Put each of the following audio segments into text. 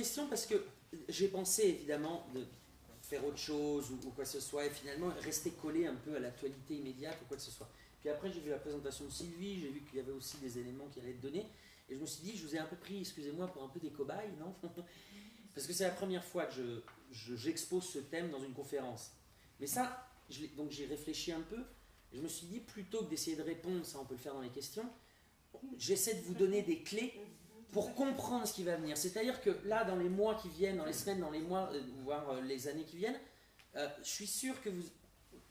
question parce que j'ai pensé évidemment de faire autre chose ou quoi que ce soit et finalement rester collé un peu à l'actualité immédiate ou quoi que ce soit. Puis après j'ai vu la présentation de Sylvie, j'ai vu qu'il y avait aussi des éléments qui allaient être donnés et je me suis dit je vous ai un peu pris, excusez-moi, pour un peu des cobayes, non? Parce que c'est la première fois que j'expose ce thème dans une conférence. Mais ça, donc j'ai réfléchi un peu et je me suis dit plutôt que d'essayer de répondre, ça on peut le faire dans les questions, j'essaie de vous donner des clés pour comprendre ce qui va venir. C'est-à-dire que là, dans les mois qui viennent, dans les semaines, dans les mois, voire les années qui viennent, je suis sûr que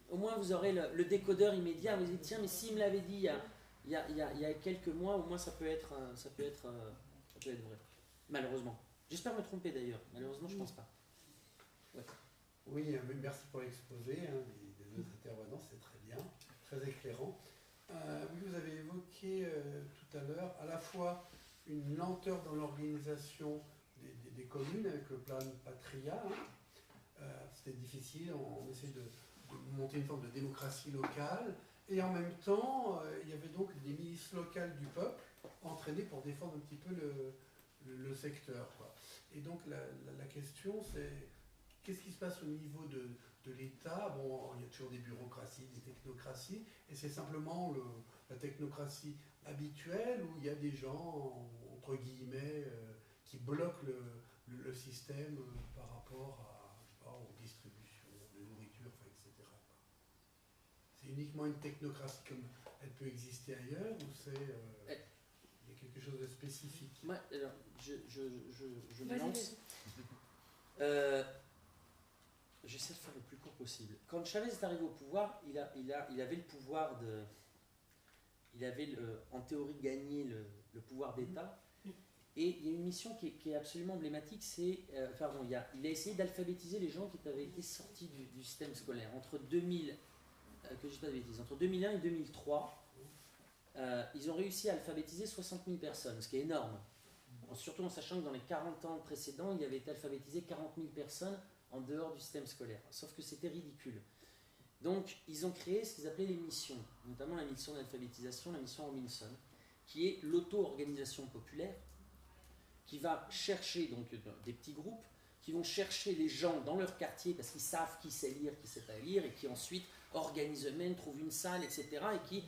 au moins vous aurez le décodeur immédiat. Vous vous dites, tiens, mais s'il me l'avait dit il y a quelques mois, au moins ça peut être vrai. Malheureusement. J'espère me tromper d'ailleurs. Malheureusement, je ne pense pas. Ouais. Oui, merci pour l'exposé des deux intervenants, c'est très bien, très éclairant. Oui, vous avez évoqué tout à l'heure à la fois une lenteur dans l'organisation des communes avec le plan Patria. C'était difficile, on essaie de monter une forme de démocratie locale, et en même temps, il y avait donc des milices locales du peuple entraînées pour défendre un petit peu le secteur, quoi. Et donc la question c'est, qu'est-ce qui se passe au niveau de l'État? Bon, il y a toujours des bureaucraties, des technocraties, et c'est simplement la technocratie habituelle où il y a des gens, entre guillemets, qui bloquent le système par rapport je sais pas, aux distributions de nourriture, enfin, etc. C'est uniquement une technocratie comme elle peut exister ailleurs, ou c'est il y a quelque chose de spécifique? Moi, alors, je me lance. J'essaie de faire le plus court possible. Quand Chavez est arrivé au pouvoir, il avait le pouvoir de... Il avait en théorie gagné le pouvoir d'État. Et il y a une mission qui est absolument emblématique, c'est... il a essayé d'alphabétiser les gens qui avaient été sortis du système scolaire. Entre 2000, que je dis pas de bêtises, entre 2001 et 2003, ils ont réussi à alphabétiser 60 000 personnes, ce qui est énorme. Surtout en sachant que dans les 40 ans précédents, il avait été alphabétisé 40 000 personnes en dehors du système scolaire. Sauf que c'était ridicule. Donc, ils ont créé ce qu'ils appelaient les missions, notamment la mission d'alphabétisation, la mission Robinson, qui est l'auto-organisation populaire, qui va chercher donc des petits groupes, qui vont chercher les gens dans leur quartier parce qu'ils savent qui sait lire, qui sait pas lire, et qui ensuite organisent eux-mêmes, trouvent une salle, etc., et qui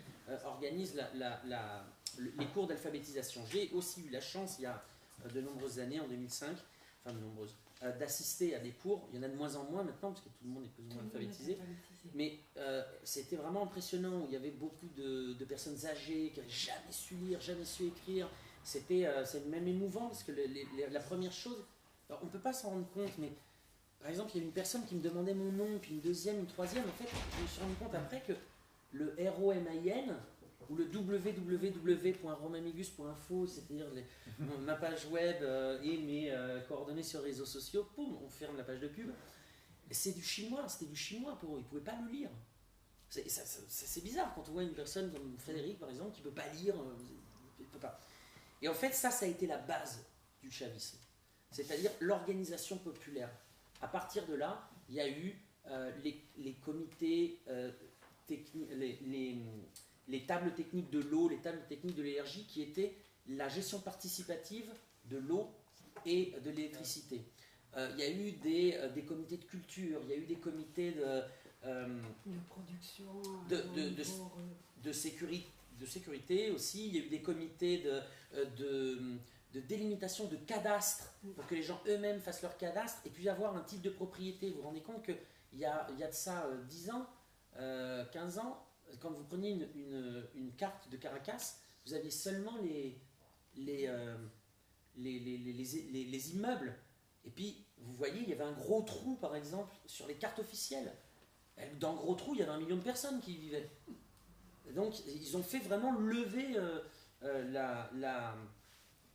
organisent les cours d'alphabétisation. J'ai aussi eu la chance, il y a de nombreuses années, en 2005, d'assister à des cours. Il y en a de moins en moins maintenant, parce que tout le monde est plus ou moins alphabétisé. Mais c'était vraiment impressionnant, où il y avait beaucoup de personnes âgées qui n'avaient jamais su lire, jamais su écrire. C'est même émouvant, parce que la première chose, alors on ne peut pas s'en rendre compte, mais par exemple, il y a une personne qui me demandait mon nom, puis une deuxième, une troisième. En fait, je me suis rendu compte après que le ROMAIN, ou le www.romamigus.info, c'est-à-dire ma page web et mes coordonnées sur les réseaux sociaux, poum, on ferme la page de pub. C'est du chinois, c'était du chinois pour eux, ils ne pouvaient pas le lire. C'est bizarre quand on voit une personne comme Frédéric, par exemple, qui ne peut pas lire, il peut pas. Et en fait, ça a été la base du chavisme, c'est-à-dire l'organisation populaire. À partir de là, il y a eu les comités techniques, les tables techniques de l'eau, les tables techniques de l'énergie, qui étaient la gestion participative de l'eau et de l'électricité. Il y a eu des comités de culture, il y a eu des comités de production, de sécurité aussi, il y a eu des comités de délimitation de cadastre, pour que les gens eux-mêmes fassent leur cadastre, et puis avoir un titre de propriété. Vous vous rendez compte qu'il y a de ça 10 ans, 15 ans, quand vous preniez une carte de Caracas, vous aviez seulement les immeubles. Et puis, vous voyez, il y avait un gros trou, par exemple, sur les cartes officielles. Dans le gros trou, il y avait 1 million de personnes qui y vivaient. Donc, ils ont fait vraiment lever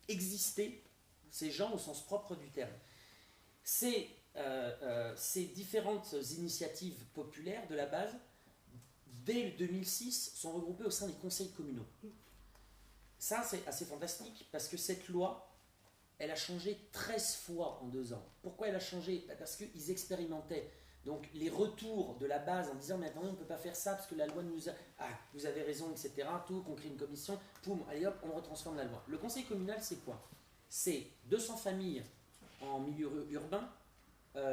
exister ces gens au sens propre du terme. Ces différentes initiatives populaires de la base, dès 2006, sont regroupées au sein des conseils communaux. Ça, c'est assez fantastique, parce que cette loi, elle a changé 13 fois en 2 ans. Pourquoi elle a changé? Parce qu'ils expérimentaient. Donc les retours de la base en disant mais attendez, on ne peut pas faire ça parce que la loi nous a... Ah, vous avez raison, etc. Tout, qu'on crée une commission, poum, allez hop, on retransforme la loi. Le conseil communal, c'est quoi? C'est 200 familles en milieu urbain,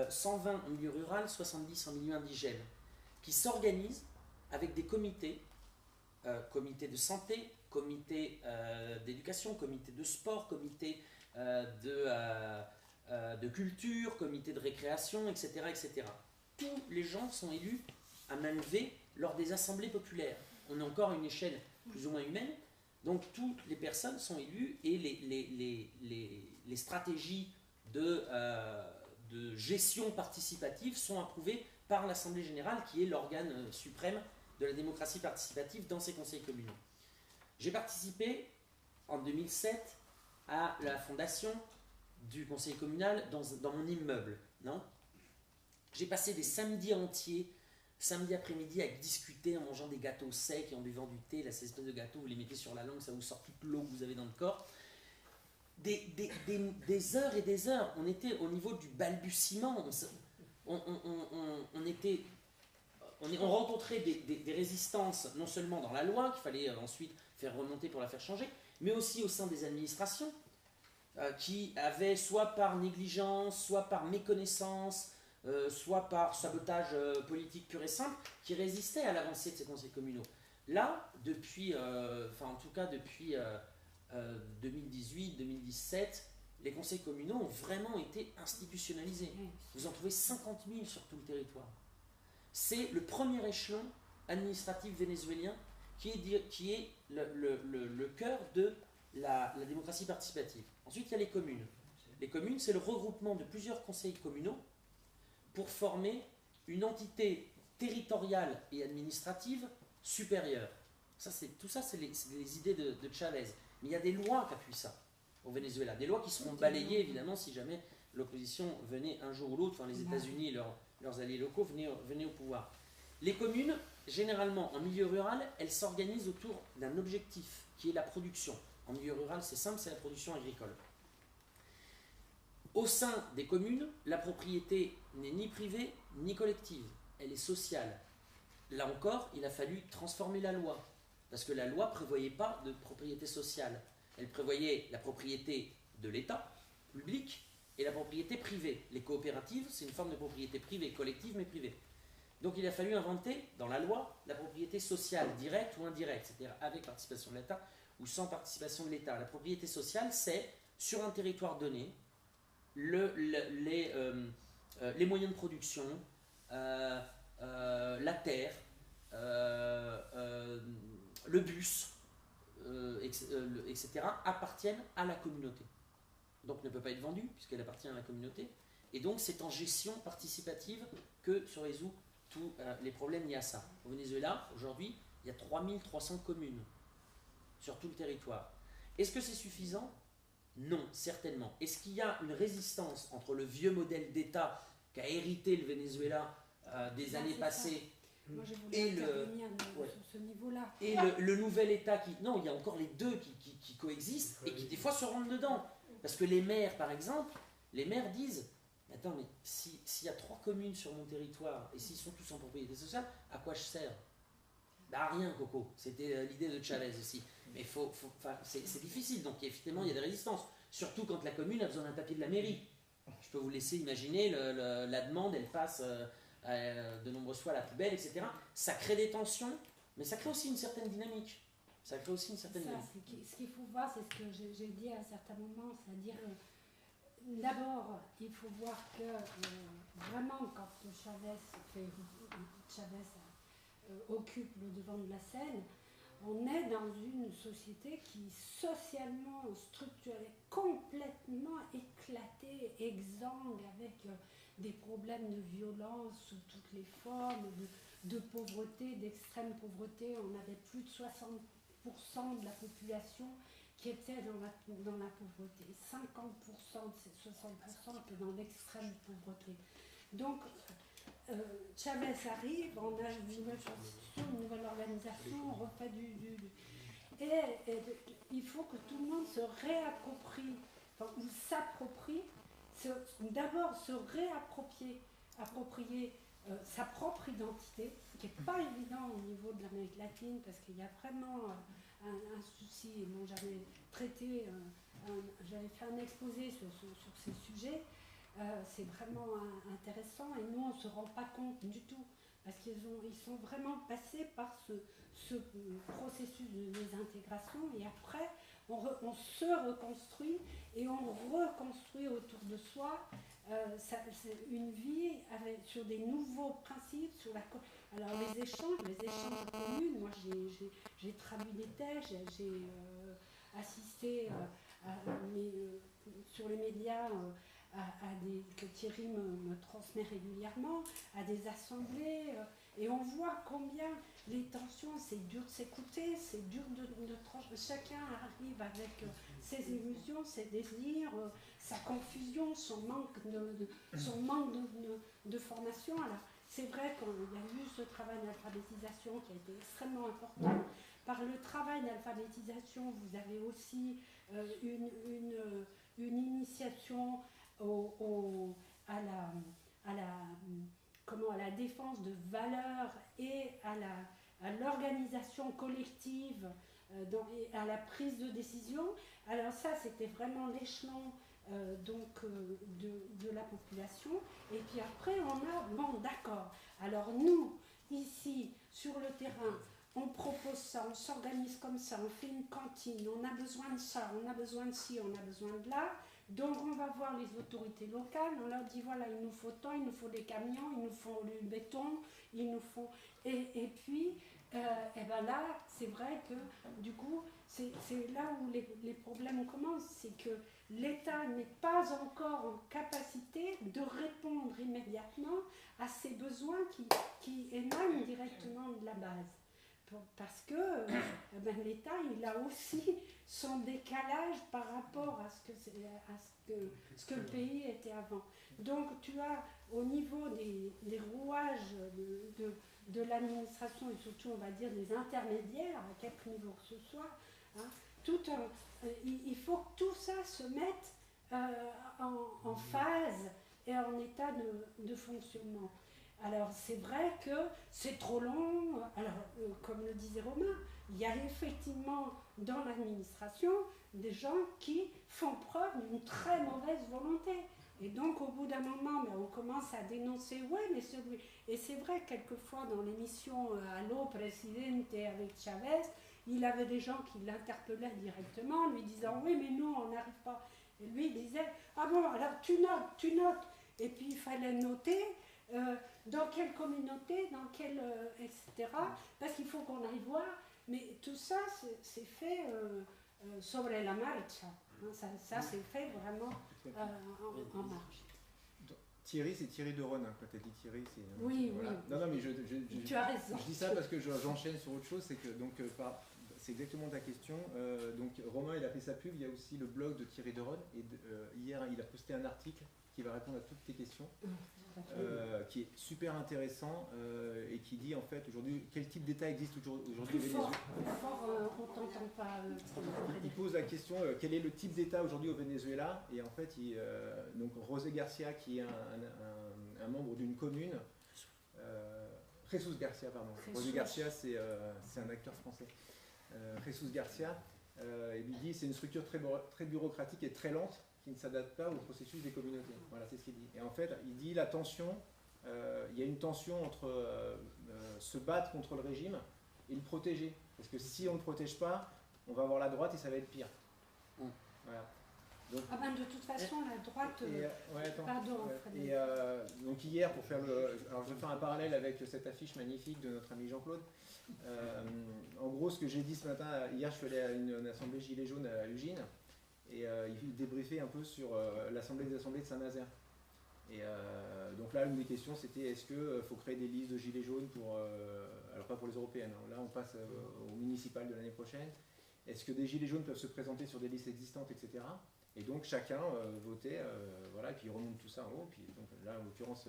120 en milieu rural, 70 en milieu indigène, qui s'organisent avec des comités, comités de santé, comités d'éducation, comités de sport, comités de culture, comités de récréation, etc., etc. Tous les gens sont élus à main levée lors des assemblées populaires. On est encore à une échelle plus ou moins humaine, donc toutes les personnes sont élues et les stratégies de gestion participative sont approuvées par l'Assemblée générale, qui est l'organe suprême de la démocratie participative dans ces conseils communaux. J'ai participé en 2007 à la fondation du conseil communal dans mon immeuble. Non, j'ai passé des samedis entiers, samedi après-midi, à discuter en mangeant des gâteaux secs et en buvant du thé. Là, ces espèces de gâteaux, vous les mettez sur la langue, ça vous sort toute l'eau que vous avez dans le corps. Des heures et des heures. On était au niveau du balbutiement. On rencontrait des résistances, non seulement dans la loi, qu'il fallait ensuite faire remonter pour la faire changer, mais aussi au sein des administrations, qui avaient, soit par négligence, soit par méconnaissance, soit par sabotage politique pur et simple, qui résistaient à l'avancée de ces conseils communaux. Là, depuis 2018-2017, les conseils communaux ont vraiment été institutionnalisés. Vous en trouvez 50 000 sur tout le territoire. C'est le premier échelon administratif vénézuélien qui est le cœur de la démocratie participative. Ensuite, il y a les communes. Les communes, c'est le regroupement de plusieurs conseils communaux pour former une entité territoriale et administrative supérieure. Tout ça, c'est les idées de Chavez. Mais il y a des lois qui appuient ça au Venezuela. Des lois qui seront balayées, évidemment, si jamais l'opposition venait un jour ou l'autre, enfin les États-Unis et leurs alliés locaux venaient au pouvoir. Les communes, généralement en milieu rural, elles s'organisent autour d'un objectif qui est la production. En milieu rural, c'est simple, c'est la production agricole. Au sein des communes, la propriété n'est ni privée ni collective, elle est sociale. Là encore, il a fallu transformer la loi, parce que la loi ne prévoyait pas de propriété sociale. Elle prévoyait la propriété de l'État, public, et la propriété privée. Les coopératives, c'est une forme de propriété privée, collective mais privée. Donc il a fallu inventer dans la loi la propriété sociale, directe ou indirecte, c'est-à-dire avec participation de l'État ou sans participation de l'État. La propriété sociale, c'est sur un territoire donné, les moyens de production, la terre, le bus, etc., appartiennent à la communauté. Donc ne peut pas être vendue puisqu'elle appartient à la communauté. Et donc c'est en gestion participative que se résout tous les problèmes liés à ça. Au Venezuela, aujourd'hui, il y a 3300 communes sur tout le territoire. Est-ce que c'est suffisant ? Non, certainement. Est-ce qu'il y a une résistance entre le vieux modèle d'État qu'a hérité le Venezuela des années passées Moi, je voulais intervenir sur ce niveau-là. Et le nouvel État qui... Non, il y a encore les deux qui coexistent et qui des fois se rentrent dedans. Parce que les maires, par exemple, les maires disent « Attends, mais s'il y a 3 communes sur mon territoire et s'ils sont tous en propriété sociale, à quoi je sers ?» Bah à rien, Coco. C'était l'idée de Chavez aussi. Mais c'est difficile, donc effectivement il y a des résistances. Surtout quand la commune a besoin d'un papier de la mairie. Je peux vous laisser imaginer, la demande, elle passe de nombreuses fois à la poubelle, etc. Ça crée des tensions, mais ça crée aussi une certaine dynamique. Ce qu'il faut voir, c'est ce que j'ai dit à un certain moment, c'est-à-dire, d'abord, il faut voir que vraiment, quand Chavez occupe le devant de la scène, on est dans une société qui, socialement structurée, complètement éclatée, exsangue, avec des problèmes de violence sous toutes les formes, de pauvreté, d'extrême pauvreté. On avait plus de 60% de la population qui était dans la pauvreté. 50% de ces 60% étaient dans l'extrême pauvreté. Donc, Chavez arrive, on a une nouvelle organisation, on refait et il faut que tout le monde se réapproprie, ou s'approprie, d'abord se réapproprier sa propre identité, ce qui n'est pas évident au niveau de l'Amérique latine, parce qu'il y a vraiment un souci, ils n'ont jamais traité j'avais fait un exposé sur ces sujets. C'est vraiment intéressant et nous on ne se rend pas compte du tout parce qu'ils sont vraiment passés par ce processus de désintégration et après on se reconstruit et on reconstruit autour de soi c'est une vie sur des nouveaux principes, alors les échanges communs, moi j'ai traduit des textes, j'ai assisté sur les médias que Thierry me transmet régulièrement, à des assemblées, et on voit combien les tensions, c'est dur de s'écouter, c'est dur de trancher. Chacun arrive avec ses illusions, ses désirs, sa confusion, son manque de formation. Alors, c'est vrai qu'il y a eu ce travail d'alphabétisation qui a été extrêmement important. Par le travail d'alphabétisation, vous avez aussi une initiation à la défense de valeurs et à l'organisation collective, à la prise de décision. Alors ça, c'était vraiment l'échelon de la population. Et puis après, on a, bon d'accord, alors nous, ici, sur le terrain, on propose ça, on s'organise comme ça, on fait une cantine, on a besoin de ça, on a besoin de ci, on a besoin de là. Donc on va voir les autorités locales, on leur dit voilà, il nous faut tant, il nous faut des camions, il nous faut du béton, il nous faut... Et puis, et ben là, c'est vrai que du coup, c'est là où les problèmes commencent, c'est que l'État n'est pas encore en capacité de répondre immédiatement à ces besoins qui émanent directement de la base. Parce que l'État, il a aussi son décalage par rapport à ce que le pays était avant. Donc tu as au niveau des rouages de l'administration et surtout on va dire des intermédiaires, à quelque niveau que ce soit, hein, il faut que tout ça se mette en phase et en état de fonctionnement. Alors c'est vrai que c'est trop long, alors comme le disait Romain, il y a effectivement dans l'administration des gens qui font preuve d'une très mauvaise volonté. Et donc au bout d'un moment, on commence à dénoncer, ouais mais celui... Et c'est vrai quelquefois dans l'émission Allo Presidente avec Chavez, il avait des gens qui l'interpellaient directement, lui disant oui mais nous on n'arrive pas. Et lui il disait, ah bon alors tu notes. Et puis il fallait noter dans quelle communauté, dans quelle... etc. Parce qu'il faut qu'on aille voir. Mais tout ça, c'est fait sobre la marche. Ça c'est fait vraiment en marche. Thierry, c'est Thierry de Ron. Quand tu as dit Thierry, c'est... Oui, voilà. oui. Non, mais tu as raison. Je dis ça parce que j'enchaîne sur autre chose. C'est que, donc, c'est exactement ta question. Donc, Romain, il a fait sa pub. Il y a aussi le blog de Thierry de Ron. Et hier, il a posté un article qui va répondre à toutes tes questions. Qui est super intéressant et qui dit en fait aujourd'hui quel type d'État existe aujourd'hui au Venezuela. On t'entend pas. Il pose la question quel est le type d'État aujourd'hui au Venezuela et en fait donc José Garcia qui est un membre d'une commune, Jesus Garcia pardon. José Garcia c'est un acteur français. Jesus Garcia il lui dit c'est une structure très bureaucratique et très lente qui ne s'adapte pas au processus des communautés. Voilà, c'est ce qu'il dit. Et en fait, il dit la tension, il y a une tension entre se battre contre le régime et le protéger. Parce que si on ne le protège pas, on va avoir la droite et ça va être pire. Voilà. Donc, de toute façon, la droite... pardon, et donc hier, pour faire alors je vais faire un parallèle avec cette affiche magnifique de notre ami Jean-Claude. En gros, ce que j'ai dit ce matin, hier je suis allé à une assemblée Gilets jaunes à Ugine. Et il débriefait un peu sur l'assemblée des assemblées de Saint-Nazaire. Et donc là, une des questions, c'était est-ce qu'il faut créer des listes de gilets jaunes pour... alors pas pour les européennes, hein, là on passe au municipal de l'année prochaine. Est-ce que des gilets jaunes peuvent se présenter sur des listes existantes, etc. Et donc chacun votait, voilà, et puis il remonte tout ça en haut. Puis donc, là, en l'occurrence,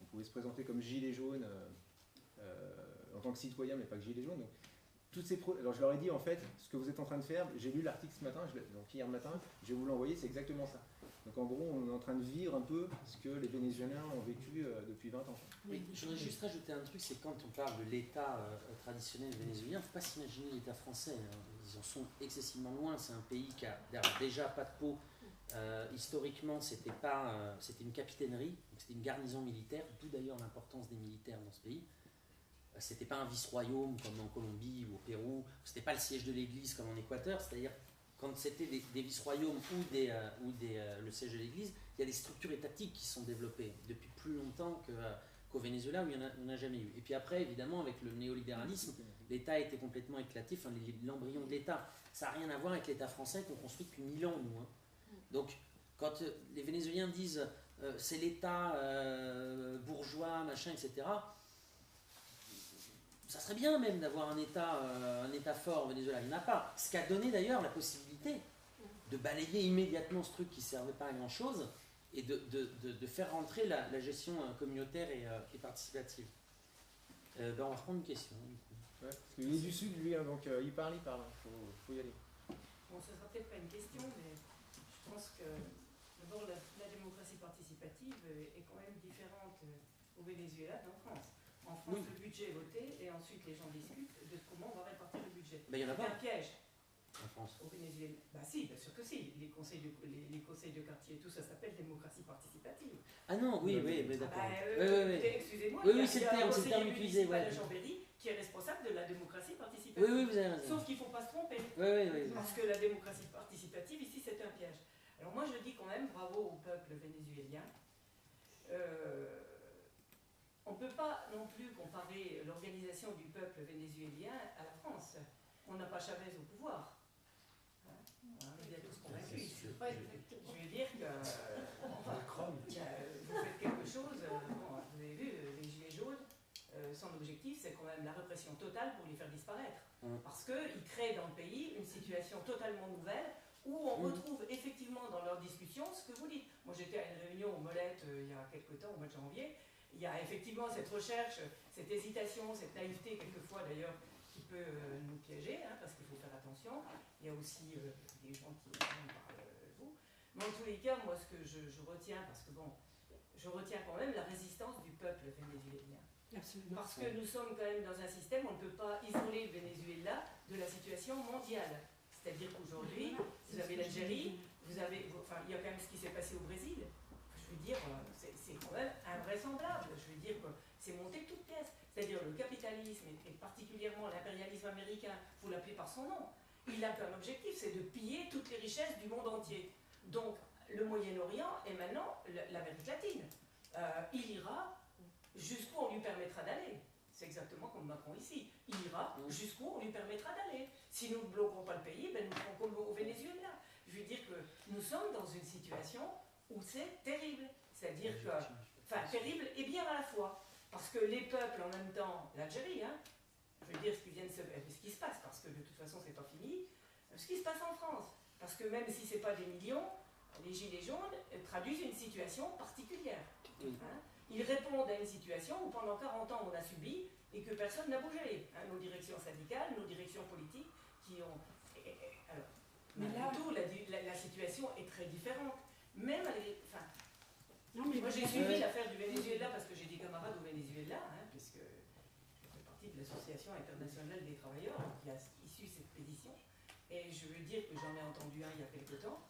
on pouvait se présenter comme gilet jaune en tant que citoyen, mais pas que gilet jaune. Donc, alors je leur ai dit en fait, ce que vous êtes en train de faire, j'ai lu l'article ce matin, donc hier matin, je vais vous l'envoyer, c'est exactement ça. Donc en gros, on est en train de vivre un peu ce que les Vénézuéliens ont vécu depuis 20 ans. Oui, je voudrais juste rajouter un truc, c'est quand on parle de l'État traditionnel vénézuélien, il ne faut pas s'imaginer l'État français. Hein. Ils en sont excessivement loin. C'est un pays qui a déjà pas de peau. Historiquement, c'était une capitainerie, c'était une garnison militaire, d'où d'ailleurs l'importance des militaires dans ce pays. C'était pas un vice-royaume comme en Colombie ou au Pérou. C'était pas le siège de l'Église comme en Équateur. C'est-à-dire quand c'était des vice-royaumes ou le siège de l'Église, il y a des structures étatiques qui sont développées depuis plus longtemps qu'au Venezuela où il n'y en a jamais eu. Et puis après, évidemment, avec le néolibéralisme, l'État a été complètement éclaté, enfin l'embryon de l'État. Ça n'a rien à voir avec l'État français qu'on construit depuis 1000 ans, nous. Hein. Donc, quand les Vénézuéliens disent c'est l'État bourgeois, machin, etc., ça serait bien même d'avoir un État fort au Venezuela. Il n'y en a pas. Ce qui a donné d'ailleurs la possibilité de balayer immédiatement ce truc qui ne servait pas à grand-chose et de faire rentrer la gestion communautaire et participative. On va reprendre une question. Ouais, parce qu'il est du sud, lui, hein, donc il parle, faut y aller. Bon, ce ne sera peut-être pas une question, mais je pense que d'abord la démocratie participative est quand même différente au Venezuela qu'en France. En France, le budget est voté et ensuite les gens discutent de comment on va répartir le budget. Ben, il y en a pas. C'est un piège. En France. Au Venezuela, bah si, bien sûr que si. Les conseils de quartier et tout ça s'appelle démocratie participative. Ah non, oui, mais d'accord. Excusez-moi, oui, c'est le terme utilisé. Ouais. Chambéry qui est responsable de la démocratie participative. Oui, vous avez raison. Sauf qu'il ne faut pas se tromper. Oui. Parce que la démocratie participative, ici, c'est un piège. Alors moi, je dis quand même bravo au peuple vénézuélien. On ne peut pas non plus comparer l'organisation du peuple vénézuélien à la France. On n'a pas Chavez au pouvoir. On est bien tous convaincus. Je veux dire que vous faites quelque chose. Vous avez vu, les Gilets jaunes, son objectif, c'est quand même la répression totale pour les faire disparaître. Parce qu'ils créent dans le pays une situation totalement nouvelle où on retrouve effectivement dans leurs discussions ce que vous dites. Moi, j'étais à une réunion au Molette il y a quelques temps, au mois de janvier. Il y a effectivement cette recherche, cette hésitation, cette naïveté, quelquefois d'ailleurs, qui peut nous piéger, hein, parce qu'il faut faire attention. Il y a aussi des gens qui parlent vous. Mais en tous les cas, moi, ce que je retiens, parce que bon, je retiens quand même la résistance du peuple vénézuélien. Absolument. Parce que nous sommes quand même dans un système où on ne peut pas isoler le Venezuela de la situation mondiale. C'est-à-dire qu'aujourd'hui, vous avez l'Algérie, il y a quand même ce qui s'est passé au Brésil. Je veux dire, c'est quand même invraisemblable. Je veux dire que c'est monté de toutes pièces. C'est-à-dire le capitalisme et particulièrement l'impérialisme américain, il faut l'appeler par son nom, il a qu'un objectif, c'est de piller toutes les richesses du monde entier. Donc le Moyen-Orient et maintenant l'Amérique latine. Il ira jusqu'où on lui permettra d'aller. C'est exactement comme Macron ici. Il ira jusqu'où on lui permettra d'aller. Si nous ne bloquons pas le pays, ben nous ferons comme au Venezuela. Je veux dire que nous sommes dans une situation où c'est terrible. C'est-à-dire que, enfin, terrible et bien à la fois. Parce que les peuples, en même temps, l'Algérie, hein, je veux dire ce qui se passe, parce que de toute façon, c'est pas fini, ce qui se passe en France. Parce que même si ce n'est pas des millions, les Gilets jaunes traduisent une situation particulière. Hein. Ils répondent à une situation où pendant 40 ans, on a subi et que personne n'a bougé. Hein, nos directions syndicales, nos directions politiques, qui ont... Alors, malgré tout, la situation est très différente. Même moi j'ai suivi l'affaire du Venezuela parce que j'ai des camarades au Venezuela, hein, puisque je fais partie de l'Association internationale des travailleurs qui a issu cette pétition. Et je veux dire que j'en ai entendu un il y a quelque temps.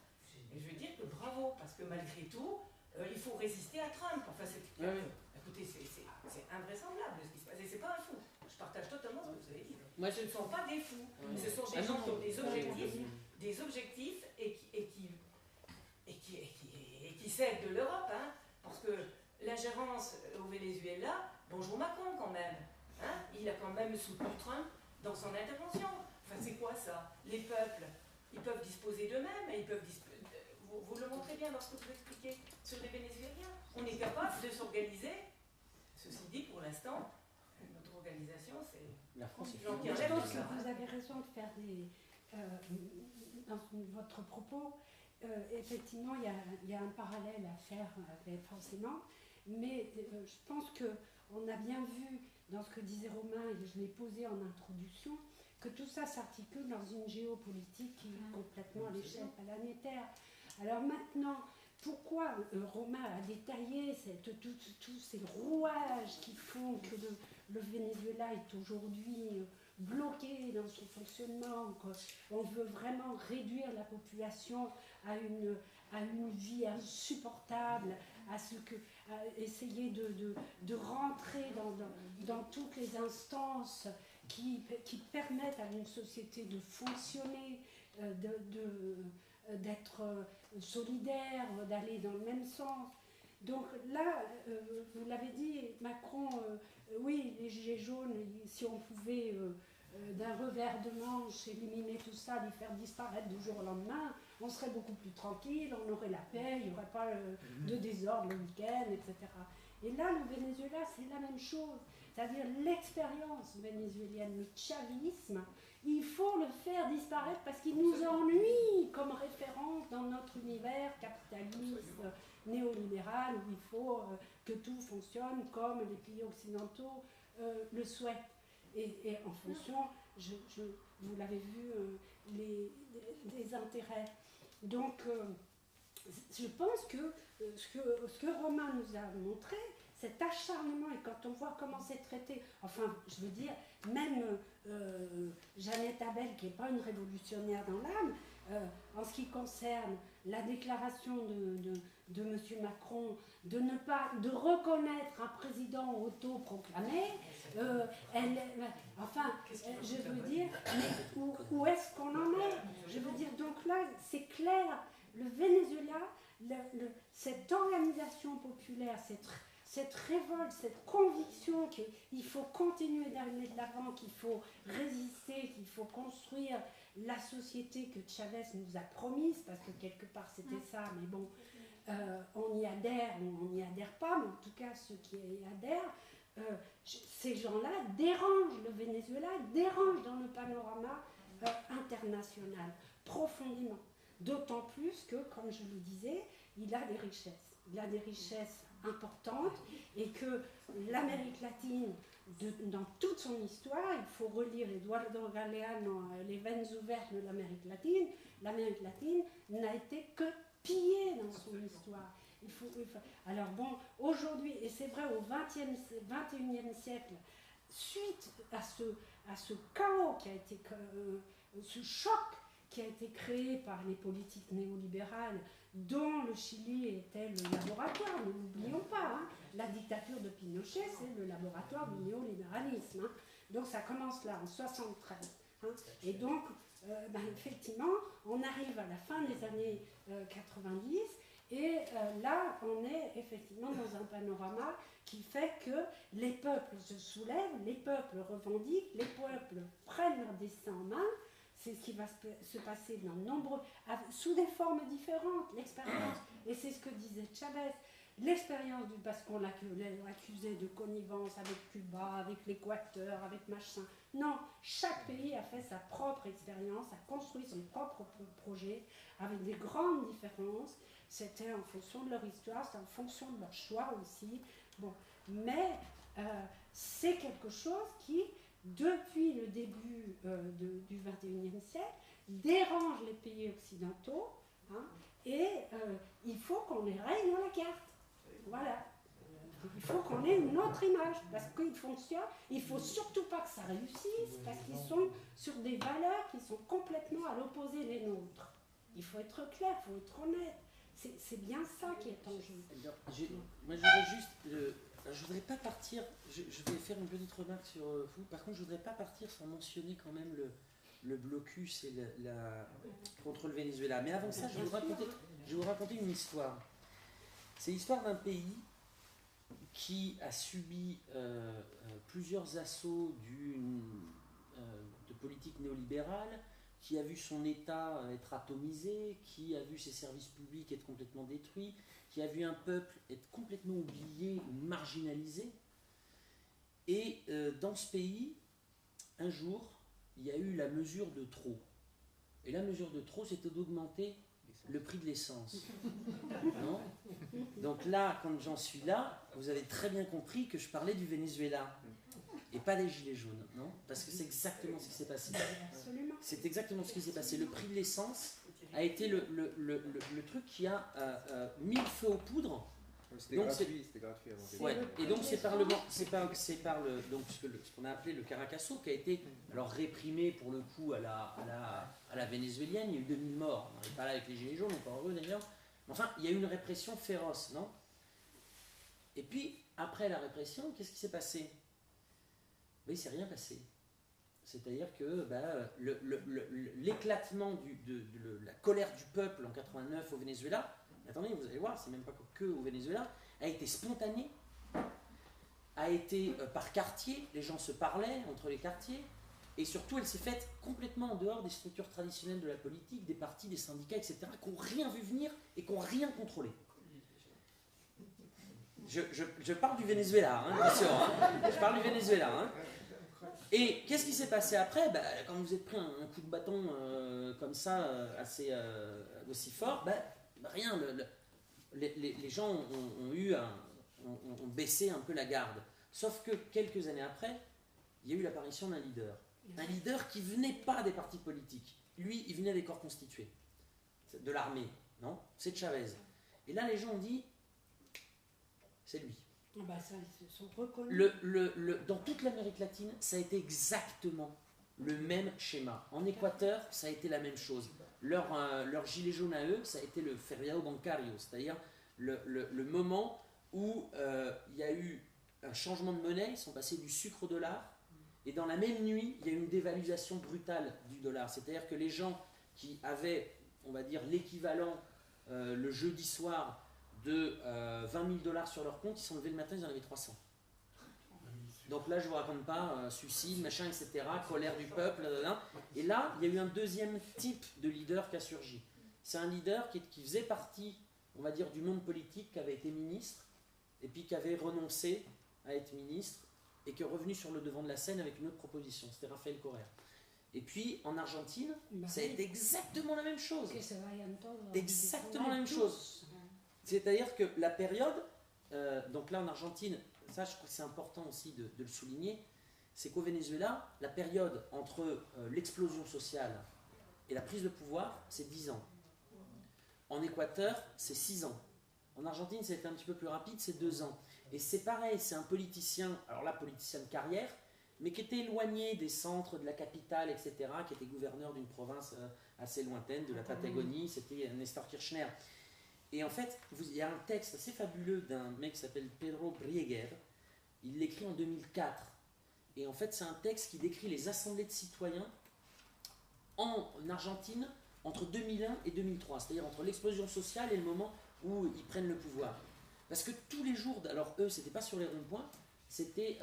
Et je veux dire que bravo, parce que malgré tout, il faut résister à Trump. Enfin, écoutez, c'est invraisemblable ce qui se passe. Et c'est pas un fou. Je partage totalement ce que vous avez dit. Moi, ce ne sont pas des fous. Ce sont des gens qui ont des objectifs et qui s'aident de l'Europe. Hein, parce que l'ingérence au Venezuela, bonjour Macron quand même. Hein, il a quand même soutenu Trump dans son intervention. Enfin, c'est quoi ça? Les peuples, ils peuvent disposer d'eux-mêmes et ils peuvent vous le montrez bien lorsque vous expliquez sur les Vénézuéliens. On est capable de s'organiser. Ceci dit, pour l'instant, notre organisation, c'est... La France est Je pense que vous avez raison de faire dans votre propos, effectivement, il y a un parallèle à faire forcément, mais je pense qu'on a bien vu dans ce que disait Romain, et je l'ai posé en introduction, que tout ça s'articule dans une géopolitique qui est complètement à l'échelle planétaire. Alors maintenant, pourquoi Romain a détaillé tous ces rouages qui font que le Venezuela est aujourd'hui bloqué dans son fonctionnement, qu'on veut vraiment réduire la population à une vie insupportable, à essayer de rentrer dans toutes les instances qui permettent à une société de fonctionner, d'être solidaire, d'aller dans le même sens. Donc là, vous l'avez dit, Macron, oui, les gilets jaunes, si on pouvait d'un revers de manche éliminer tout ça, les faire disparaître du jour au lendemain, on serait beaucoup plus tranquille, on aurait la paix, il n'y aurait pas de désordre le week-end, etc. Et là, le Venezuela, c'est la même chose. C'est-à-dire l'expérience vénézuélienne, le chavisme, il faut le faire disparaître parce qu'il nous ennuie comme référence dans notre univers capitaliste, néolibéral, où il faut que tout fonctionne comme les pays occidentaux le souhaitent. Et en fonction, vous l'avez vu, des intérêts. Donc, je pense que ce que Romain nous a montré, cet acharnement, et quand on voit comment c'est traité, enfin, je veux dire, même Jeannette Abel, qui n'est pas une révolutionnaire dans l'âme, en ce qui concerne la déclaration de M. Macron de reconnaître un président autoproclamé, je veux dire, mais où est-ce qu'on en est? Je veux dire, donc là, c'est clair, le Venezuela, cette organisation populaire, cette révolte, cette conviction qu'il faut continuer d'aller de l'avant, qu'il faut résister, qu'il faut construire la société que Chavez nous a promise, parce que quelque part c'était ça, mais bon, on y adhère ou on n'y adhère pas, mais en tout cas ceux qui y adhèrent, ces gens-là dérangent le Venezuela, dérangent dans le panorama international, profondément. D'autant plus que, comme je le disais, il a des richesses. Il a des richesses importantes et que l'Amérique latine, dans toute son histoire, il faut relire Eduardo Galeano, Les veines ouvertes de l'Amérique latine n'a été que pillée dans son histoire. Alors bon, aujourd'hui, et c'est vrai au XXIe siècle, suite à ce chaos qui a été, ce choc qui a été créé par les politiques néolibérales, dont le Chili était le laboratoire, ne l'oublions pas, hein. La dictature de Pinochet, c'est le laboratoire du néolibéralisme. Hein. Donc ça commence là, en 1973. Hein. Et donc, effectivement, on arrive à la fin des années 90, et là, on est effectivement dans un panorama qui fait que les peuples se soulèvent, les peuples revendiquent, les peuples prennent leur destin en main. C'est ce qui va se passer dans nombreux, sous des formes différentes, l'expérience, et c'est ce que disait Chavez, l'expérience parce qu'on l'accusait de connivence avec Cuba, avec l'Équateur, avec machin. Non, chaque pays a fait sa propre expérience, a construit son propre projet, avec des grandes différences. C'était en fonction de leur histoire, c'était en fonction de leur choix aussi. Bon, mais c'est quelque chose qui, depuis le début du XXIe siècle, dérange les pays occidentaux, hein, et il faut qu'on les règle dans la carte. Voilà. Il faut qu'on ait une autre image, parce qu'ils fonctionnent. Il ne faut surtout pas que ça réussisse, parce qu'ils sont sur des valeurs qui sont complètement à l'opposé des nôtres. Il faut être clair, il faut être honnête. C'est bien ça qui est en jeu. Moi, je voudrais juste... je voudrais pas partir, je vais faire une petite remarque sur vous, par contre je voudrais pas partir sans mentionner quand même le blocus et contre le Venezuela. Mais avant ça, je vais vous raconter une histoire. C'est l'histoire d'un pays qui a subi plusieurs assauts de politique néolibérale, qui a vu son État être atomisé, qui a vu ses services publics être complètement détruits, qui a vu un peuple être complètement oublié ou marginalisé. Et dans ce pays, un jour, il y a eu la mesure de trop. Et la mesure de trop, c'était d'augmenter le prix de l'essence. Non ? Donc là, quand j'en suis là, vous avez très bien compris que je parlais du Venezuela et pas des gilets jaunes, non ? Parce que c'est exactement ce qui s'est passé. Absolument. C'est exactement ce qui s'est passé. Le prix de l'essence a été le truc qui a mis le feu aux poudres. C'était Donc, gratuit avant. Ouais. Et donc c'est par le donc ce qu'on a appelé le Caracasso qui a été alors réprimé pour le coup à la vénézuélienne. Il y a eu 2000 morts. On n'est pas là avec les gilets jaunes, on est pas heureux d'ailleurs. Mais enfin, il y a eu une répression féroce, non? Et puis après la répression, qu'est-ce qui s'est passé? Oui, il s'est rien passé. C'est-à-dire que l'éclatement de la colère du peuple en 89 au Venezuela. Attendez, vous allez voir, c'est même pas que au Venezuela, a été spontané, a été par quartier, les gens se parlaient entre les quartiers, et surtout elle s'est faite complètement en dehors des structures traditionnelles de la politique, des partis, des syndicats, etc., qui n'ont rien vu venir et qui n'ont rien contrôlé. Je parle du Venezuela, hein, bien sûr, hein. Je parle du Venezuela. Hein. Et qu'est-ce qui s'est passé après? Quand vous êtes pris un coup de bâton comme ça, aussi fort, rien. Les gens ont baissé un peu la garde. Sauf que quelques années après, il y a eu l'apparition d'un leader. Un leader qui venait pas des partis politiques. Lui, il venait des corps constitués, de l'armée, non? C'est Chavez. Et là, les gens ont dit, c'est lui. Ça, ils se sont reconnus. Dans toute l'Amérique latine, ça a été exactement le même schéma. En Équateur, ça a été la même chose. Leur gilet jaune à eux, ça a été le feriado bancario, c'est-à-dire le moment où il y a eu un changement de monnaie, ils sont passés du sucre au dollar, et dans la même nuit, il y a eu une dévaluation brutale du dollar. C'est-à-dire que les gens qui avaient, on va dire, l'équivalent le jeudi soir de 20 000 $ sur leur compte, ils sont levés le matin, ils en avaient 300. Donc là, je ne vous raconte pas, suicide, machin, etc., colère du peuple, et là, il y a eu un deuxième type de leader qui a surgi. C'est un leader qui faisait partie, on va dire, du monde politique, qui avait été ministre, et puis qui avait renoncé à être ministre, et qui est revenu sur le devant de la scène avec une autre proposition, c'était Rafael Correa. Et puis, en Argentine, ça a été exactement la même chose. Exactement la même chose. C'est-à-dire que la période, donc là en Argentine, ça je crois que c'est important aussi de le souligner, c'est qu'au Venezuela, la période entre l'explosion sociale et la prise de pouvoir, c'est 10 ans. En Équateur, c'est 6 ans. En Argentine, ça a été un petit peu plus rapide, c'est 2 ans. Et c'est pareil, c'est un politicien, alors là, politicien de carrière, mais qui était éloigné des centres de la capitale, etc., qui était gouverneur d'une province assez lointaine, de la Patagonie, c'était Néstor Kirchner. Et en fait, il y a un texte assez fabuleux d'un mec qui s'appelle Pedro Brieger. Il l'écrit en 2004. Et en fait, c'est un texte qui décrit les assemblées de citoyens en Argentine entre 2001 et 2003. C'est-à-dire entre l'explosion sociale et le moment où ils prennent le pouvoir. Parce que tous les jours, alors eux, c'était pas sur les ronds-points, c'était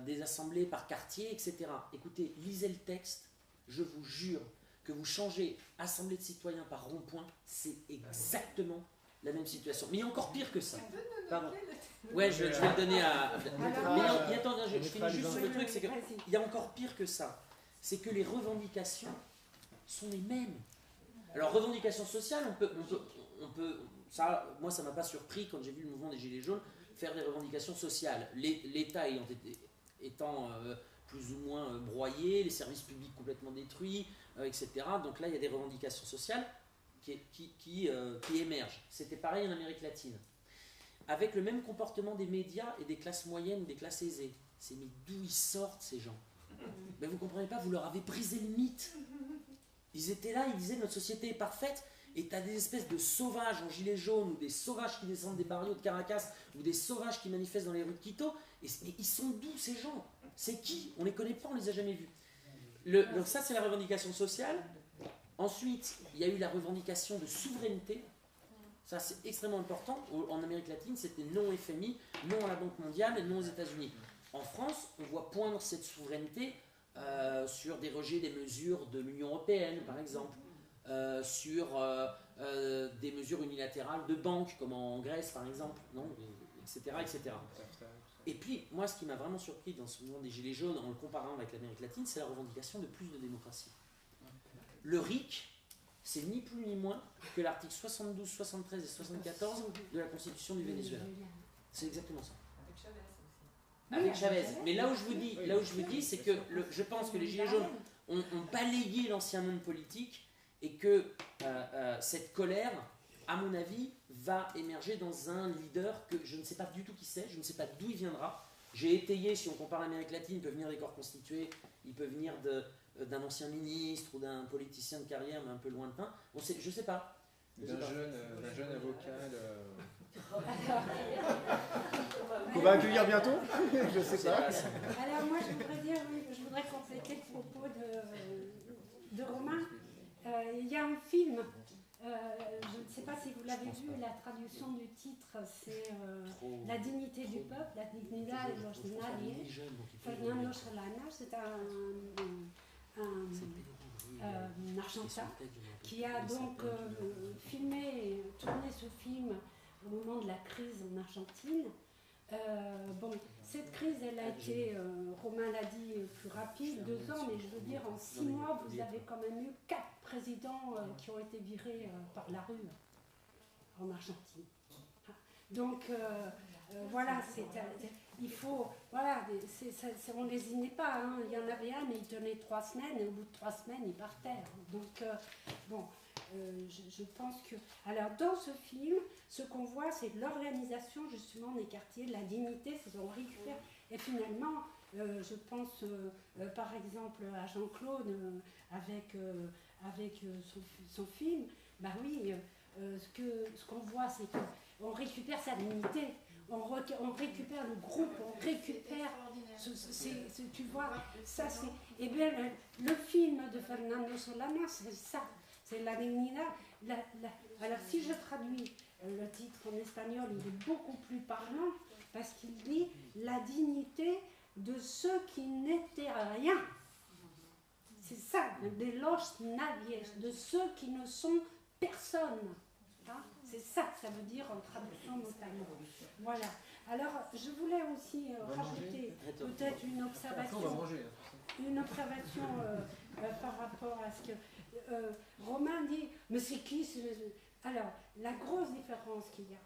des assemblées par quartier, etc. Écoutez, lisez le texte, je vous jure que vous changez assemblée de citoyens par rond-point, c'est exactement la même situation. Mais il y a encore pire que ça. Pardon. Ouais, je vais le donner à... Mais attends, je finis juste sur le truc, c'est qu'il y a encore pire que ça. C'est que les revendications sont les mêmes. Alors, revendications sociales, on peut ça, moi, ça ne m'a pas surpris quand j'ai vu le mouvement des Gilets jaunes faire des revendications sociales. L'État étant plus ou moins broyé, les services publics complètement détruits, etc. Donc là, il y a des revendications sociales qui émergent. C'était pareil en Amérique latine. Avec le même comportement des médias et des classes moyennes, des classes aisées. C'est mais d'où ils sortent ces gens? Mais vous ne comprenez pas, vous leur avez brisé le mythe. Ils étaient là, ils disaient notre société est parfaite, et tu as des espèces de sauvages en gilets jaunes, ou des sauvages qui descendent des barrios de Caracas, ou des sauvages qui manifestent dans les rues de Quito. Mais ils sont d'où ces gens? C'est qui? On ne les connaît pas, on ne les a jamais vus. Donc ça, c'est la revendication sociale. Ensuite, il y a eu la revendication de souveraineté. Ça, c'est extrêmement important. En Amérique latine, c'était non au FMI, non à la Banque mondiale et non aux États-Unis. En France, on voit poindre cette souveraineté sur des rejets des mesures de l'Union européenne, par exemple, sur des mesures unilatérales de banques, comme en Grèce, par exemple, non, etc., etc. Et puis, moi, ce qui m'a vraiment surpris dans ce mouvement des Gilets jaunes, en le comparant avec l'Amérique latine, c'est la revendication de plus de démocratie. Le RIC, c'est ni plus ni moins que l'article 72, 73 et 74 de la Constitution du Venezuela. C'est exactement ça. Avec Chavez. Mais là où je vous dis, c'est que je pense que les Gilets jaunes ont balayé l'ancien monde politique et que cette colère, à mon avis, va émerger dans un leader que je ne sais pas du tout qui c'est, je ne sais pas d'où il viendra. J'ai étayé, si on compare l'Amérique latine, il peut venir des corps constitués, il peut venir d'un ancien ministre ou d'un politicien de carrière, mais un peu lointain. Je ne sais pas. D'un jeune avocat qu'on va accueillir bientôt. Je sais pas. Alors moi je voudrais compléter le propos de Romain. Il y a un film, je ne sais pas si vous l'avez vu, la traduction du titre c'est La dignité du peuple, la dignidad de los nadie. Fernando Solana, c'est un Argentin qui a donc filmé et tourné ce film au moment de la crise en Argentine. Cette crise, elle a été, Romain l'a dit, plus rapide, 2 ans, mais je veux dire, en 6 mois, vous avez quand même eu 4 présidents qui ont été virés par la rue en Argentine. Donc, voilà, il faut, voilà, on ne lésinait pas, hein. Il y en avait un, mais il tenait 3 semaines, et au bout de 3 semaines, il partait. Donc, je pense que... Alors, dans ce film, ce qu'on voit, c'est l'organisation, justement, des quartiers, de la dignité, c'est qu'on récupère. Et finalement, je pense, par exemple, à Jean-Claude, avec son film, bah oui, ce qu'on voit, c'est qu'on récupère sa dignité. On récupère le groupe, on récupère, tu vois, ça c'est... Eh bien, le film de Fernando Solana, c'est ça, c'est la dignidad. Alors si je traduis le titre en espagnol, il est beaucoup plus parlant, parce qu'il dit la dignité de ceux qui n'étaient rien. C'est ça, de los nadies, de ceux qui ne sont personne. Hein, c'est ça que ça veut dire en traduction notamment. Voilà. Alors, je voulais aussi rajouter peut-être une observation. Par rapport à ce que Romain dit. Mais c'est qui Alors, la grosse différence qu'il y a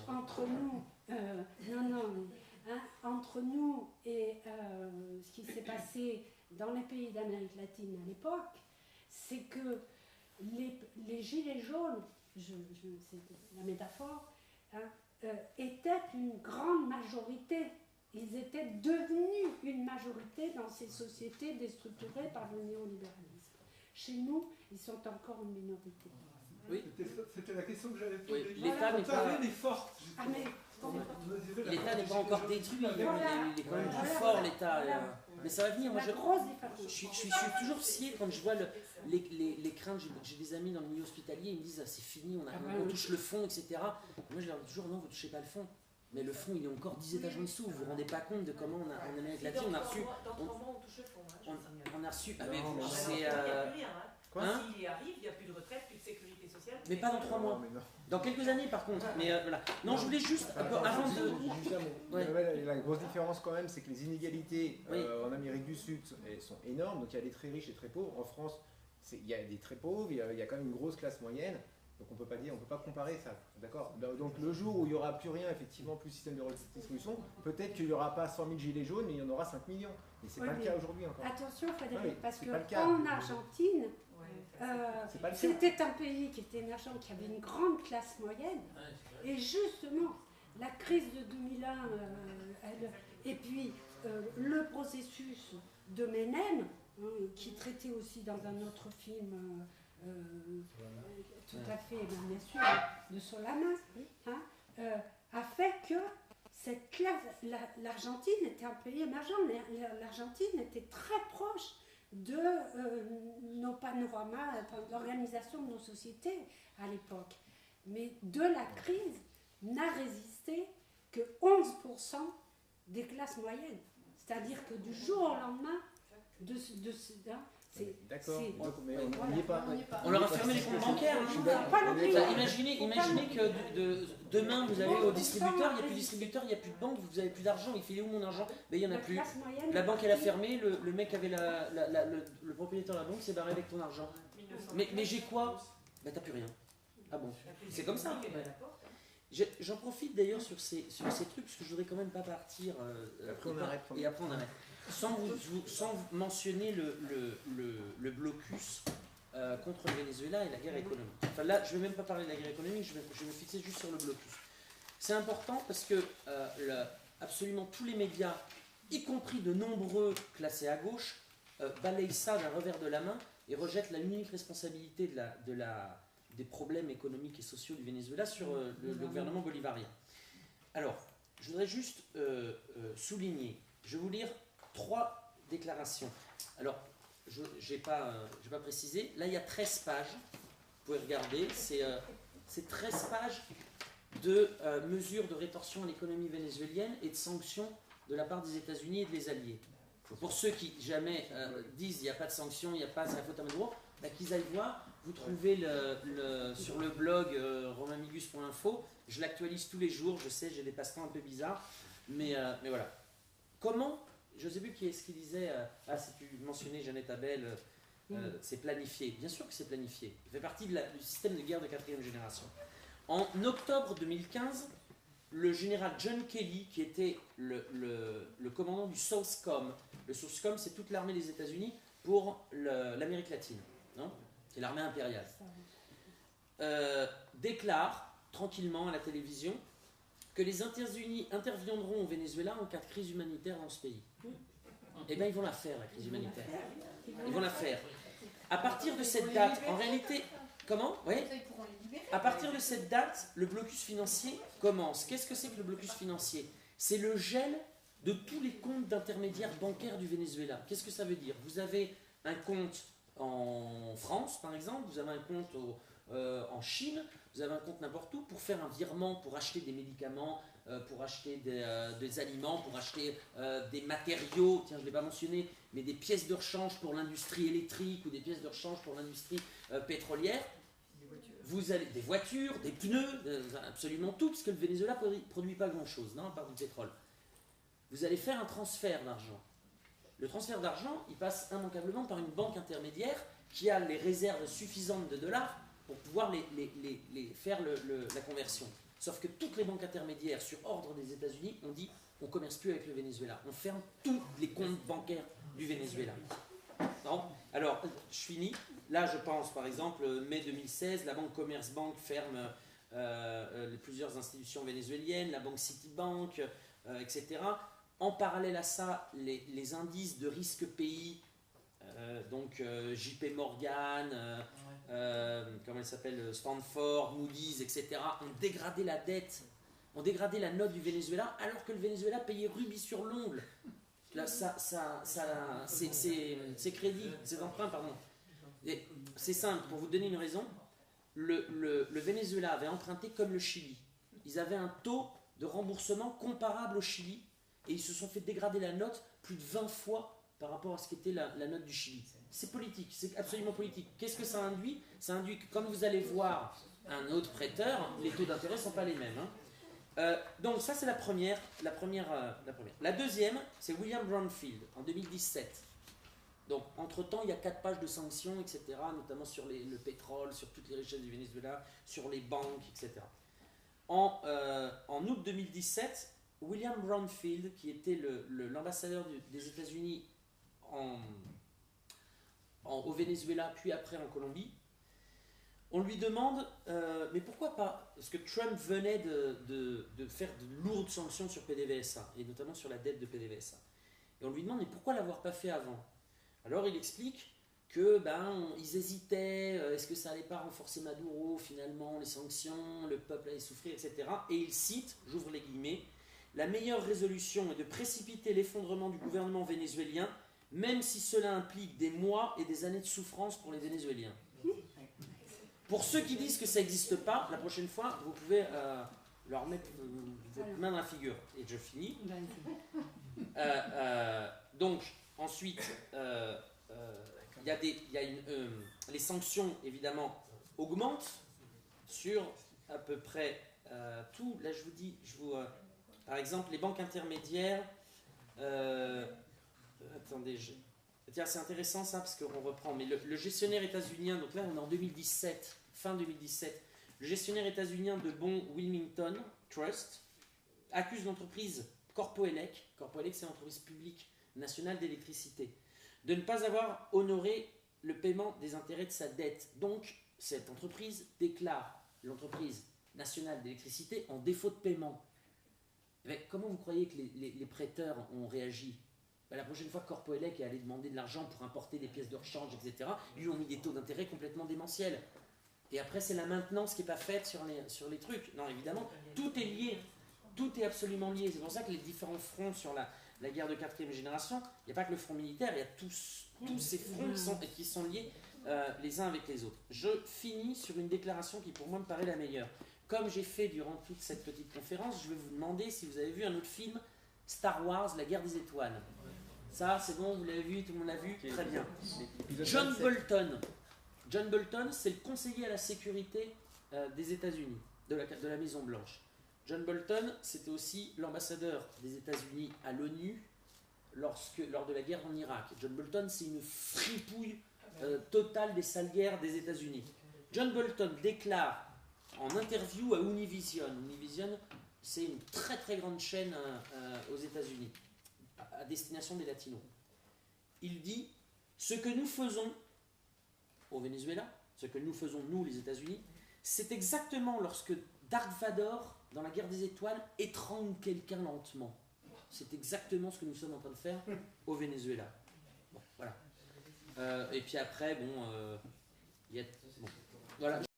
entre nous, entre nous et ce qui s'est passé dans les pays d'Amérique latine à l'époque, c'est que les gilets jaunes, c'est la métaphore, étaient une grande majorité. Ils étaient devenus une majorité dans ces sociétés déstructurées par le néolibéralisme. Chez nous, ils sont encore une minorité. Oui. C'était la question que j'avais posée. Oui, l'État n'est pas... L'État n'est pas encore détruit, il est quand même plus fort, l'État. Mais ça va venir. Moi, je suis toujours scié quand je vois les craintes. J'ai des amis dans le milieu hospitalier, ils me disent c'est fini, on touche le fond, etc. Moi, je leur dis toujours non, vous ne touchez pas le fond. Mais le fond, il est encore 10 étages en dessous. Vous vous rendez pas compte de comment en Amérique latine, on a reçu. On a reçu. Ah, mais c'est. S'il y arrive, il n'y a plus de retraite, plus de sécurité sociale. Mais pas dans 3 mois. Dans quelques années, par contre. Mais voilà. Non, je voulais juste. Avant de. La grosse différence, quand même, c'est que les inégalités en Amérique du Sud sont énormes. Donc il y a des très riches et très pauvres. En France, il y a des très pauvres, il y a quand même une grosse classe moyenne. Donc on peut pas comparer ça, d'accord. Donc le jour où il n'y aura plus rien, effectivement, plus système de redistribution, peut-être qu'il n'y aura pas 100 000 gilets jaunes, mais il y en aura 5 millions. Et c'est pas le cas aujourd'hui encore. Attention Frédéric, parce qu'en Argentine, c'était un pays qui était émergent, qui avait une grande classe moyenne, et justement, la crise de 2001, et puis le processus de Menem, qui traitait aussi dans un autre film... tout à fait, bien sûr, de Solanas, a fait que cette classe, l'Argentine était un pays émergent. L'Argentine était très proche de nos panoramas, de l'organisation de nos sociétés à l'époque. Mais de la crise n'a résisté que 11% des classes moyennes. C'est-à-dire que du jour au lendemain, d'accord, mais on n'y est pas. On leur a fermé les comptes bancaires. Imaginez que demain vous allez au distributeur, il n'y a plus de distributeur, il n'y a plus de banque, vous n'avez plus d'argent, il fait où mon argent? Mais il n'y en a plus. La banque elle a fermé, le mec avait le propriétaire de la banque s'est barré avec ton argent. Mais j'ai quoi? Bah t'as plus rien. Ah bon? C'est comme ça. J'en profite d'ailleurs sur ces trucs parce que je voudrais quand même pas partir. Après on arrête. Et après on arrête. Sans mentionner le blocus contre le Venezuela et la guerre économique. Enfin là, je ne vais même pas parler de la guerre économique, je vais me fixer juste sur le blocus. C'est important parce que absolument tous les médias, y compris de nombreux classés à gauche, balayent ça d'un revers de la main et rejettent la unique responsabilité des problèmes économiques et sociaux du Venezuela sur le gouvernement bolivarien. Alors, je voudrais juste souligner, je vais vous lire 3 déclarations. Alors, je n'ai pas précisé, là il y a 13 pages, vous pouvez regarder, c'est 13 pages de mesures de rétorsion à l'économie vénézuélienne et de sanctions de la part des États-Unis et des alliés. Pour ceux qui jamais disent il n'y a pas de sanctions, il n'y a pas, c'est la faute à Maduro, qu'ils aillent voir, vous trouvez sur le blog romainmigus.info, je l'actualise tous les jours, je sais, j'ai des passe-temps un peu bizarres, mais voilà. Comment, je ne sais plus qui est-ce qui disait, si tu mentionnais Jeannette Abel, c'est planifié. Bien sûr que c'est planifié, il fait partie du système de guerre de 4e génération. En octobre 2015, le général John Kelly, qui était le commandant du SOUTHCOM, le SOUTHCOM c'est toute l'armée des États-Unis pour l'Amérique latine, non ? C'est l'armée impériale, déclare tranquillement à la télévision que les États-Unis interviendront au Venezuela en cas de crise humanitaire dans ce pays. Eh bien, ils vont la faire, la crise humanitaire. Ils vont la faire. À partir de cette date, en réalité, comment ? Oui. À partir de cette date, le blocus financier commence. Qu'est-ce que c'est que le blocus financier ? C'est le gel de tous les comptes d'intermédiaires bancaires du Venezuela. Qu'est-ce que ça veut dire ? Vous avez un compte en France, par exemple, vous avez un compte en Chine, vous avez un compte n'importe où pour faire un virement, pour acheter des médicaments, pour acheter des aliments, pour acheter des matériaux, tiens je ne l'ai pas mentionné, mais des pièces de rechange pour l'industrie électrique ou des pièces de rechange pour l'industrie pétrolière. Vous avez des voitures, des pneus, absolument tout, parce que le Venezuela ne produit pas grand-chose, non, à part du pétrole. Vous allez faire un transfert d'argent. Le transfert d'argent, il passe immanquablement par une banque intermédiaire qui a les réserves suffisantes de dollars pour pouvoir faire la conversion. Sauf que toutes les banques intermédiaires, sur ordre des États-Unis, ont dit on ne commerce plus avec le Venezuela. On ferme tous les comptes bancaires du Venezuela. Non ? Alors, je finis. Là, je pense, par exemple, mai 2016, la banque Commerzbank ferme plusieurs institutions vénézuéliennes, la banque Citibank, etc. En parallèle à ça, les indices de risque pays, donc JP Morgan, comment elle s'appelle, Stanford, Moody's, etc., ont dégradé la dette, ont dégradé la note du Venezuela, alors que le Venezuela payait rubis sur l'ongle. Là, ses crédits, ses emprunts, pardon. C'est simple, pour vous donner une raison, le Venezuela avait emprunté comme le Chili. Ils avaient un taux de remboursement comparable au Chili et ils se sont fait dégrader la note plus de 20 fois par rapport à ce qu'était la note du Chili. C'est politique, c'est absolument politique. Qu'est-ce que ça induit ? Ça induit que quand vous allez voir un autre prêteur, les taux d'intérêt ne sont pas les mêmes. Donc ça c'est la première. La deuxième, c'est William Brownfield en 2017. Donc, entre-temps, il y a 4 pages de sanctions, etc., notamment sur le pétrole, sur toutes les richesses du Venezuela, sur les banques, etc. En août 2017, William Brownfield, qui était l'ambassadeur des États-Unis au Venezuela, puis après en Colombie, on lui demande, mais pourquoi pas ? Parce que Trump venait de faire de lourdes sanctions sur PDVSA, et notamment sur la dette de PDVSA. Et on lui demande, mais pourquoi l'avoir pas fait avant ? Alors il explique que ils hésitaient, est-ce que ça allait pas renforcer Maduro finalement, les sanctions, le peuple allait souffrir, etc. Et il cite, j'ouvre les guillemets, la meilleure résolution est de précipiter l'effondrement du gouvernement vénézuélien, même si cela implique des mois et des années de souffrance pour les Vénézuéliens. Pour ceux qui disent que ça n'existe pas, la prochaine fois, vous pouvez leur mettre votre main dans la figure. Et je finis. Donc, ensuite, les sanctions, évidemment, augmentent sur à peu près tout. Là, je vous dis, par exemple, les banques intermédiaires. Attendez, tiens, c'est intéressant ça, parce qu'on reprend. Mais le gestionnaire états-unien, donc là, on est en 2017, fin 2017, le gestionnaire états-unien de bons Wilmington Trust accuse l'entreprise Corpoelec. Corpoelec, c'est l'entreprise publique nationale d'électricité, de ne pas avoir honoré le paiement des intérêts de sa dette. Donc, cette entreprise déclare l'entreprise nationale d'électricité en défaut de paiement. Mais comment vous croyez que les prêteurs ont réagi? La prochaine fois que Corpoelec est allé demander de l'argent pour importer des pièces de rechange, etc., ils lui ont mis des taux d'intérêt complètement démentiels. Et après, c'est la maintenance qui n'est pas faite sur les trucs. Non, évidemment, tout est lié. Tout est absolument lié. C'est pour ça que les différents fronts sur la guerre de 4e génération, il n'y a pas que le front militaire, il y a tous ces fronts qui sont liés les uns avec les autres. Je finis sur une déclaration qui pour moi me paraît la meilleure. Comme j'ai fait durant toute cette petite conférence, je vais vous demander si vous avez vu un autre film, Star Wars, la guerre des étoiles. Ça, c'est bon, vous l'avez vu, tout le monde l'a vu, très bien. John Bolton, c'est le conseiller à la sécurité des États-Unis, de la Maison Blanche. John Bolton, c'était aussi l'ambassadeur des États-Unis à l'ONU lors de la guerre en Irak. John Bolton, c'est une fripouille totale des sales guerres des États-Unis. John Bolton déclare en interview à Univision. Univision, c'est une très très grande chaîne aux États-Unis, à destination des Latinos. Il dit « Ce que nous faisons au Venezuela, ce que nous faisons nous les États-Unis, c'est exactement lorsque Dark Vador, dans la guerre des étoiles, étrangle quelqu'un lentement. C'est exactement ce que nous sommes en train de faire au Venezuela. » Bon, voilà. Et puis après, bon, voilà.